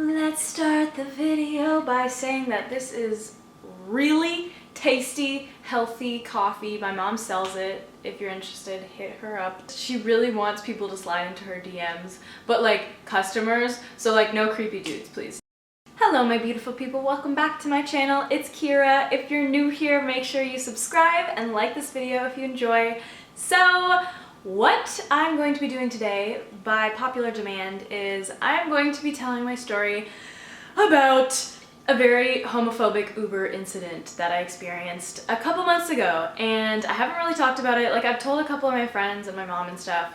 Let's start the video by saying that this is really tasty, healthy coffee. My mom sells it. If you're interested, hit her up. She really wants people to slide into her DMs, but like customers, so like no creepy dudes, please. Hello my beautiful people, welcome back to my channel. It's Keara. If you're new here, make sure you subscribe and like this video if you enjoy. So what I'm going to be doing today, by popular demand, is I'm going to be telling my story about a very homophobic Uber incident that I experienced a couple months ago, and I haven't really talked about it. Like, I've told a couple of my friends and my mom and stuff,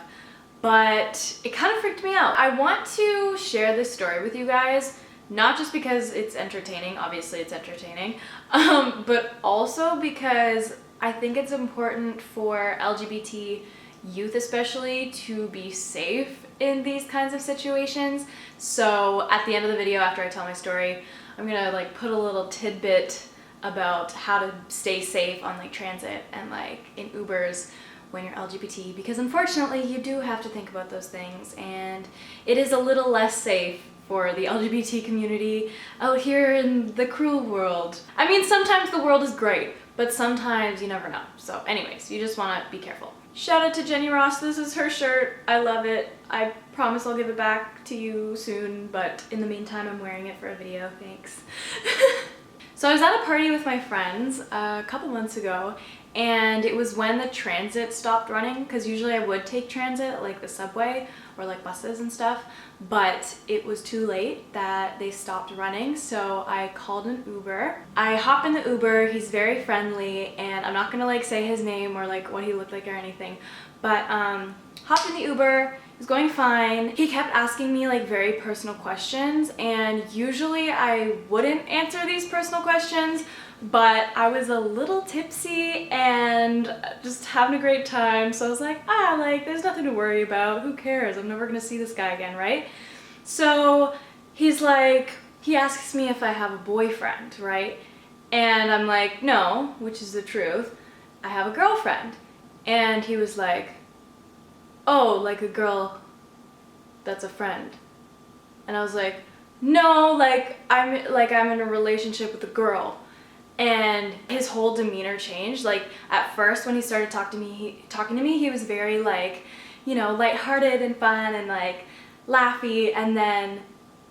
but it kind of freaked me out. I want to share this story with you guys, not just because it's entertaining, obviously it's entertaining, but also because I think it's important for LGBT youth especially to be safe in these kinds of situations. So at the end of the video, after I tell my story, I'm gonna like put a little tidbit about how to stay safe on like transit and like in Ubers when you're LGBT, because unfortunately you do have to think about those things, and it is a little less safe for the LGBT community out here in the cruel world. I mean, sometimes the world is great, but sometimes you never know. So anyways, you just wanna be careful. Shout out to Jenny Ross, this is her shirt. I love it. I promise I'll give it back to you soon, but in the meantime, I'm wearing it for a video, thanks. So I was at a party with my friends a couple months ago, and it was when the transit stopped running, because usually I would take transit, like the subway or like buses and stuff, but it was too late that they stopped running, so I called an Uber. I hop in the Uber, he's very friendly, and I'm not gonna like say his name or like what he looked like or anything, but hopped in the Uber, it was going fine. He kept asking me like very personal questions, and usually I wouldn't answer these personal questions, but I was a little tipsy and just having a great time, so I was like, like there's nothing to worry about, who cares, I'm never gonna see this guy again, right? So he's like, he asks me if I have a boyfriend, right? And I'm like, no, which is the truth, I have a girlfriend. And he was like, oh, like a girl that's a friend. And I was like, no, like I'm in a relationship with a girl. And his whole demeanor changed. Like at first when he started talking to me, he was very like, you know, lighthearted and fun and like laughy, and then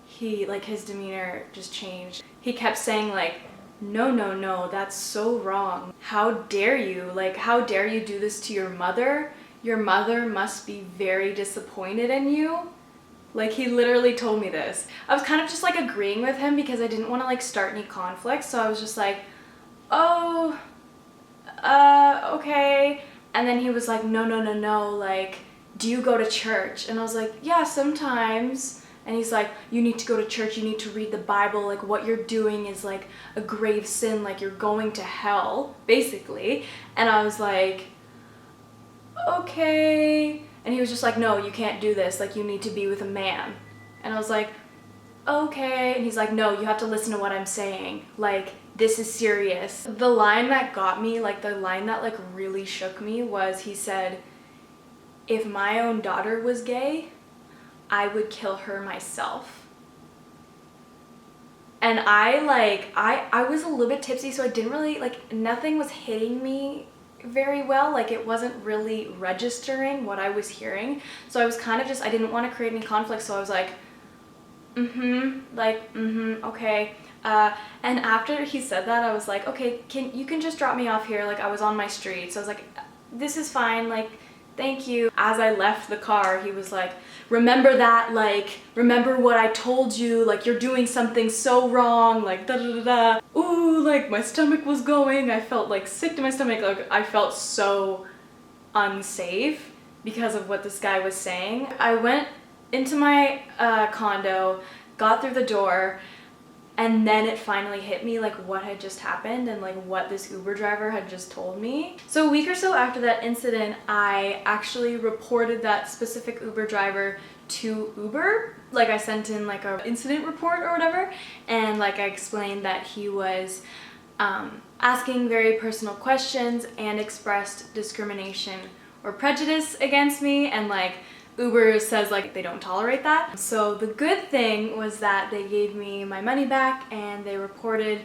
he like his demeanor just changed. He kept saying like, no, that's so wrong. How dare you? Like, how dare you do this to your mother? Your mother must be very disappointed in you. Like, he literally told me this. I was kind of just like agreeing with him because I didn't want to like start any conflict, so I was just like, oh, okay. And then he was like, no, like, do you go to church? And I was like, yeah, sometimes. And he's like, you need to go to church, you need to read the Bible, like what you're doing is like a grave sin, like you're going to hell, basically. And I was like, okay. And he was just like, no, you can't do this, like you need to be with a man. And I was like, okay. And he's like, no, you have to listen to what I'm saying, like this is serious. The line that got me, like the line that like really shook me, was he said, if my own daughter was gay, I would kill her myself. And I was a little bit tipsy, so I didn't really, like, nothing was hitting me very well. Like, it wasn't really registering what I was hearing. So I was kind of just, I didn't want to create any conflict, so I was like, okay. And after he said that, I was like, okay, you can just drop me off here. Like, I was on my street, so I was like, this is fine, like, thank you. As I left the car, he was like, remember that, like, remember what I told you, like, you're doing something so wrong, like, da-da-da-da. Ooh, like, my stomach was going, I felt, like, sick to my stomach, like, I felt so unsafe because of what this guy was saying. I went into my condo, got through the door, and then it finally hit me like what had just happened and like what this Uber driver had just told me. So a week or so after that incident, I actually reported that specific Uber driver to Uber. Like, I sent in like a incident report or whatever, and like I explained that he was asking very personal questions and expressed discrimination or prejudice against me, and like Uber says like they don't tolerate that. So the good thing was that they gave me my money back and they reported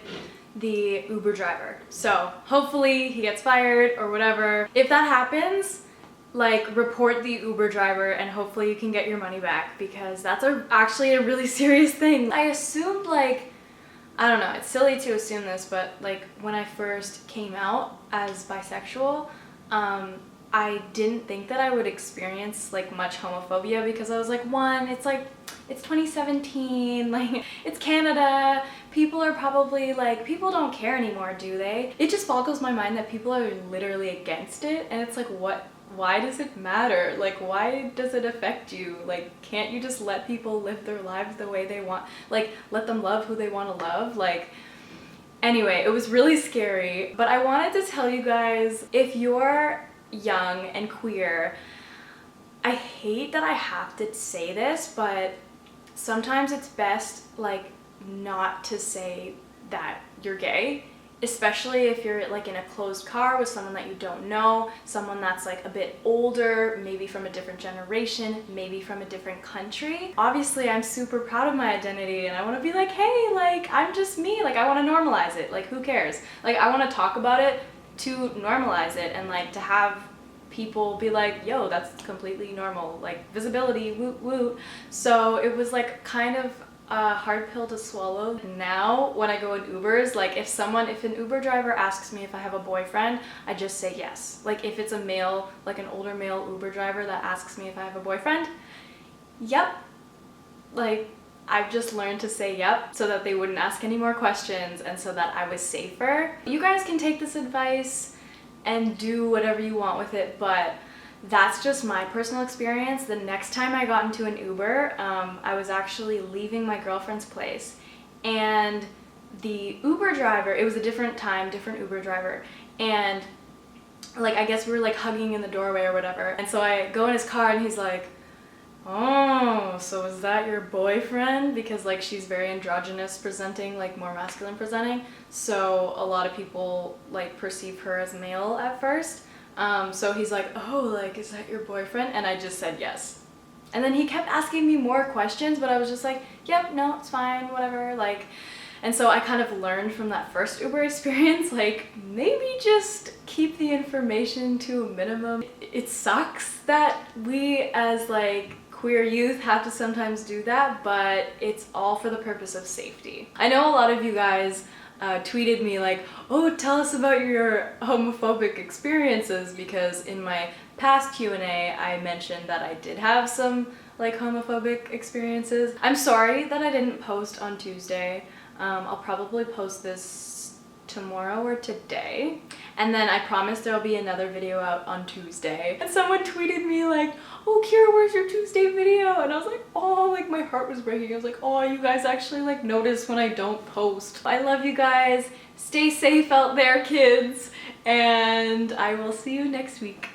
the Uber driver. So hopefully he gets fired or whatever. If that happens, like report the Uber driver and hopefully you can get your money back, because that's actually a really serious thing. I assumed, like, I don't know, it's silly to assume this, but like when I first came out as bisexual, I didn't think that I would experience like much homophobia, because I was like, one, it's 2017, like it's Canada, people are probably like, people don't care anymore, do they? It just boggles my mind that people are literally against it, and it's like, why does it matter? Like, why does it affect you? Like, can't you just let people live their lives the way they want? Like, let them love who they want to love? Like, anyway, it was really scary, but I wanted to tell you guys, if you're young and queer, I hate that I have to say this, but sometimes it's best like not to say that you're gay, especially if you're like in a closed car with someone that you don't know, someone that's like a bit older, maybe from a different generation, maybe from a different country. Obviously, I'm super proud of my identity and I want to be like, hey, like I'm just me, like I want to normalize it, like who cares? Like I want to talk about it to normalize it, and like to have people be like, yo, that's completely normal, like visibility, woot woot. So it was like kind of a hard pill to swallow. Now when I go in Ubers, like if an Uber driver asks me if I have a boyfriend, I just say yes. Like if it's a male, like an older male Uber driver that asks me if I have a boyfriend, yep. Like I've just learned to say yep so that they wouldn't ask any more questions and so that I was safer. You guys can take this advice and do whatever you want with it, but that's just my personal experience. The next time I got into an Uber, I was actually leaving my girlfriend's place, and the Uber driver, it was a different time, different Uber driver, and like I guess we were like hugging in the doorway or whatever, and so I go in his car and he's like, oh, so is that your boyfriend? Because like she's very androgynous presenting, like more masculine presenting, so a lot of people like perceive her as male at first. So he's like, oh, like is that your boyfriend? And I just said yes. And then he kept asking me more questions, but I was just like, yep, no, it's fine, whatever, like. And so I kind of learned from that first Uber experience, like maybe just keep the information to a minimum. It sucks that we as like queer youth have to sometimes do that, but it's all for the purpose of safety. I know a lot of you guys tweeted me like, oh, tell us about your homophobic experiences, because in my past Q&A I mentioned that I did have some like homophobic experiences. I'm sorry that I didn't post on Tuesday. I'll probably post this tomorrow or today, and then I promise there'll be another video out on Tuesday. And someone tweeted me like, oh, Keara, where's your Tuesday video? And I was like, oh, like my heart was breaking. I was like, oh, you guys actually like notice when I don't post. I love you guys. Stay safe out there, kids, and I will see you next week.